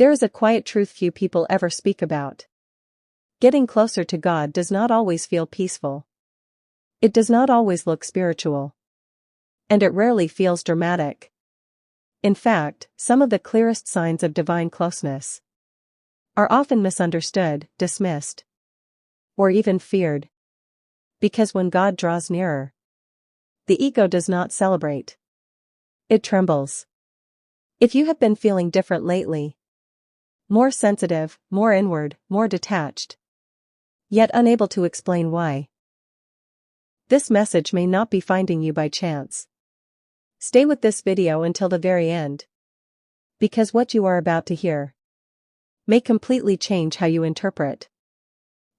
There is a quiet truth few people ever speak about. Getting closer to God does not always feel peaceful. It does not always look spiritual. And it rarely feels dramatic. In fact, some of the clearest signs of divine closeness are often misunderstood, dismissed, or even feared. Because when God draws nearer, the ego does not celebrate. It trembles. If you have been feeling different lately, more sensitive, more inward, more detached, yet unable to explain why, this message may not be finding you by chance. Stay with this video until the very end, because what you are about to hear may completely change how you interpret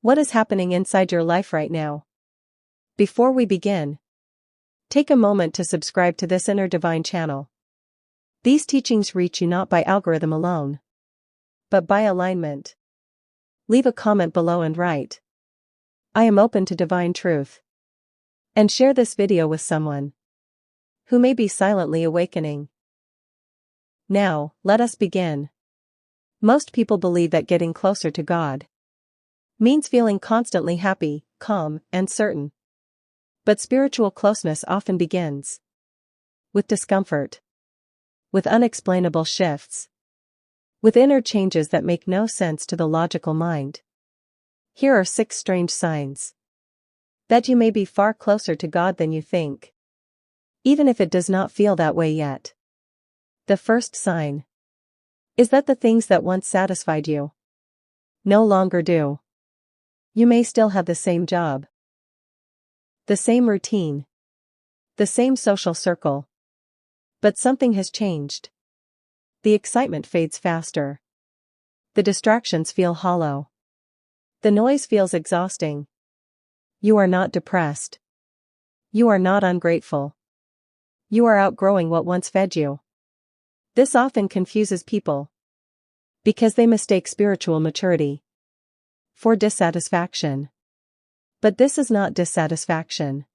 what is happening inside your life right now. Before we begin, take a moment to subscribe to this Inner Divine channel. These teachings reach you not by algorithm alone, but by alignment. Leave a comment below and write, "I am open to divine truth." And share this video with someone who may be silently awakening. Now, let us begin. Most people believe that getting closer to God means feeling constantly happy, calm, and certain. But spiritual closeness often begins with discomfort, with unexplainable shifts, with inner changes that make no sense to the logical mind. Here are 6 strange signs that you may be far closer to God than you think, even if it does not feel that way yet. The first sign is that the things that once satisfied you no longer do. You may still have the same job, the same routine, the same social circle, but something has changed. The excitement fades faster. The distractions feel hollow. The noise feels exhausting. You are not depressed. You are not ungrateful. You are outgrowing what once fed you. This often confuses people, because they mistake spiritual maturity for dissatisfaction. But this is not dissatisfaction.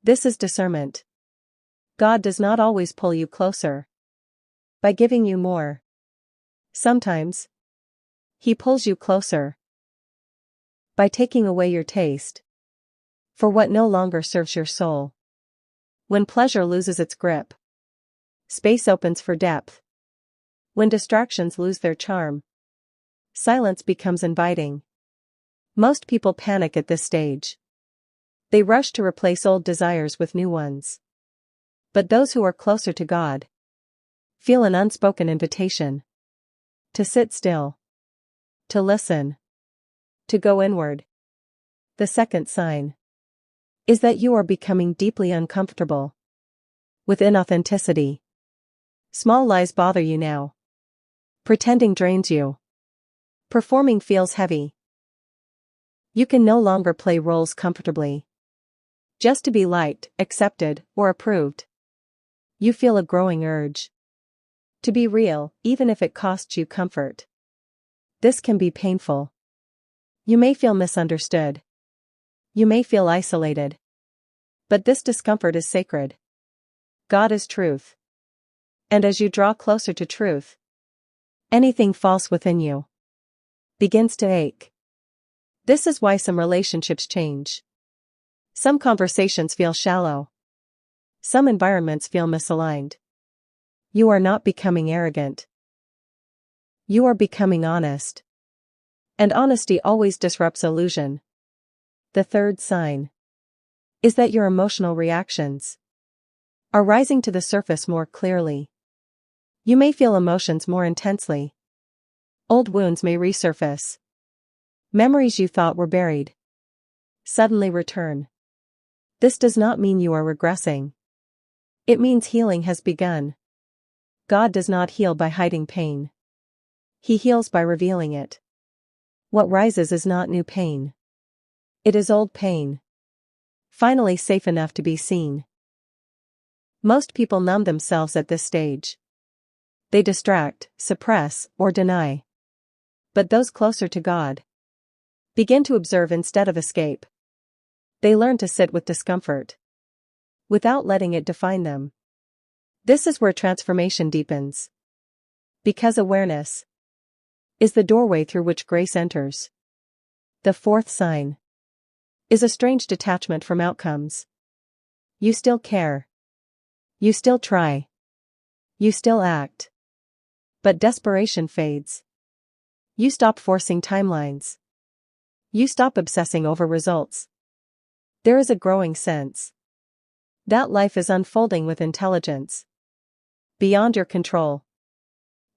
This is discernment. God does not always pull you closer by giving you more. Sometimes He pulls you closer by taking away your taste for what no longer serves your soul. When pleasure loses its grip, space opens for depth. When distractions lose their charm, silence becomes inviting. Most people panic at this stage. They rush to replace old desires with new ones. But those who are closer to God feel an unspoken invitation to sit still, to listen, to go inward. The second sign is that you are becoming deeply uncomfortable with inauthenticity. Small lies bother you now. Pretending drains you. Performing feels heavy. You can no longer play roles comfortably, just to be liked, accepted, or approved. You feel a growing urge to be real, even if it costs you comfort. This can be painful. You may feel misunderstood. You may feel isolated. But this discomfort is sacred. God is truth. And as you draw closer to truth, anything false within you begins to ache. This is why some relationships change. Some conversations feel shallow. Some environments feel misaligned. You are not becoming arrogant. You are becoming honest. And honesty always disrupts illusion. The third sign is that your emotional reactions are rising to the surface more clearly. You may feel emotions more intensely. Old wounds may resurface. Memories you thought were buried suddenly return. This does not mean you are regressing. It means healing has begun. God does not heal by hiding pain. He heals by revealing it. What rises is not new pain. It is old pain, finally safe enough to be seen. Most people numb themselves at this stage. They distract, suppress, or deny. But those closer to God begin to observe instead of escape. They learn to sit with discomfort without letting it define them. This is where transformation deepens. Because awareness is the doorway through which grace enters. The fourth sign is a strange detachment from outcomes. You still care. You still try. You still act. But desperation fades. You stop forcing timelines. You stop obsessing over results. There is a growing sense that life is unfolding with intelligence, beyond your control.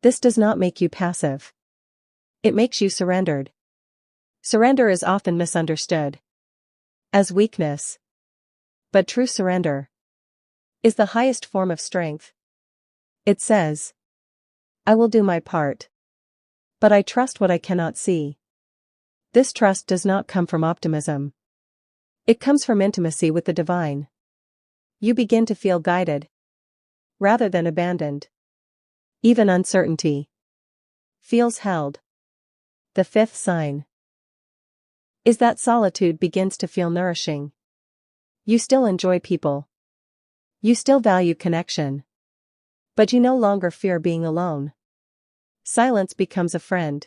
This does not make you passive. It makes you surrendered. Surrender is often misunderstood as weakness. But true surrender is the highest form of strength. It says, I will do my part, but I trust what I cannot see. This trust does not come from optimism. It comes from intimacy with the divine. You begin to feel guided, rather than abandoned. Even uncertainty feels held. The fifth sign is that solitude begins to feel nourishing. You still enjoy people. You still value connection. But you no longer fear being alone. Silence becomes a friend.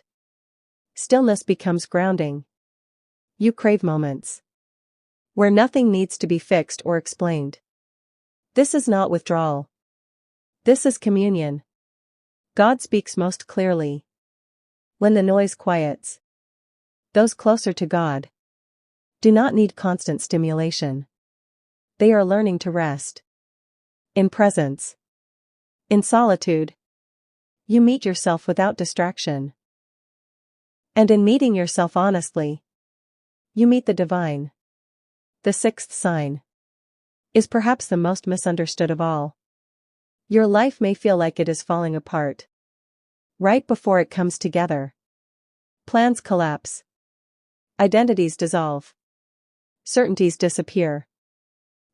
Stillness becomes grounding. You crave moments where nothing needs to be fixed or explained. This is not withdrawal. This is communion. God speaks most clearly when the noise quiets. Those closer to God do not need constant stimulation. They are learning to rest in presence. In solitude, you meet yourself without distraction. And in meeting yourself honestly, you meet the divine. The sixth sign is perhaps the most misunderstood of all. Your life may feel like it is falling apart right before it comes together. Plans collapse. Identities dissolve. Certainties disappear.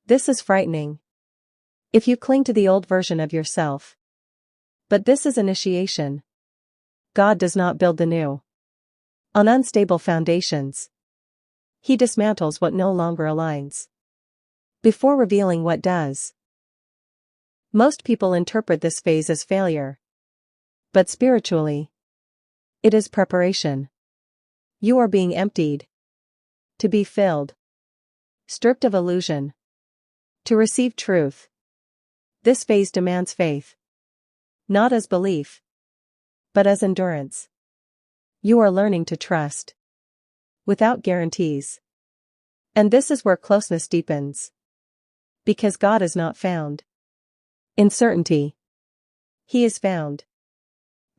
This is frightening if you cling to the old version of yourself. But this is initiation. God does not build the new on unstable foundations. He dismantles what no longer aligns before revealing what does. Most people interpret this phase as failure. But spiritually, it is preparation. You are being emptied to be filled, stripped of illusion, to receive truth. This phase demands faith, not as belief, but as endurance. You are learning to trust without guarantees. And this is where closeness deepens. Because God is not found in certainty. He is found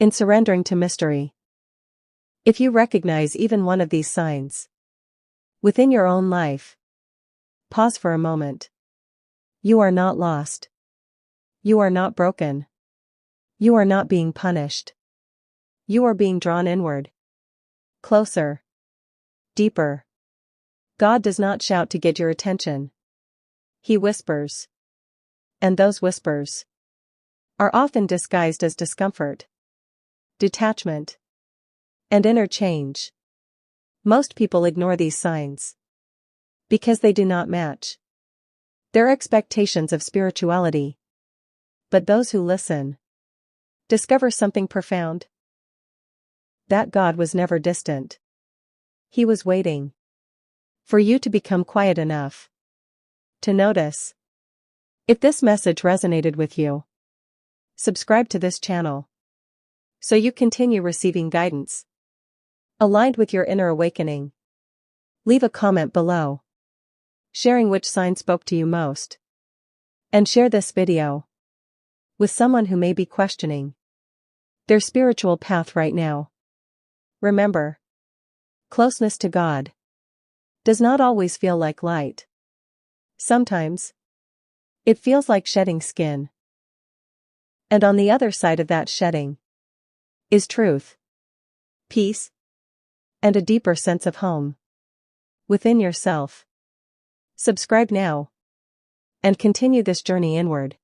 in surrendering to mystery. If you recognize even one of these signs within your own life, pause for a moment. You are not lost. You are not broken. You are not being punished. You are being drawn inward. Closer. Deeper. God does not shout to get your attention. He whispers. And those whispers are often disguised as discomfort, detachment, and inner change. Most people ignore these signs because they do not match their expectations of spirituality. But those who listen discover something profound. That God was never distant. He was waiting for you to become quiet enough to notice. If this message resonated with you, subscribe to this channel so you continue receiving guidance aligned with your inner awakening. Leave a comment below, sharing which sign spoke to you most. And share this video with someone who may be questioning their spiritual path right now. Remember, closeness to God does not always feel like light. Sometimes, it feels like shedding skin. And on the other side of that shedding is truth, peace, and a deeper sense of home within yourself. Subscribe now and continue this journey inward.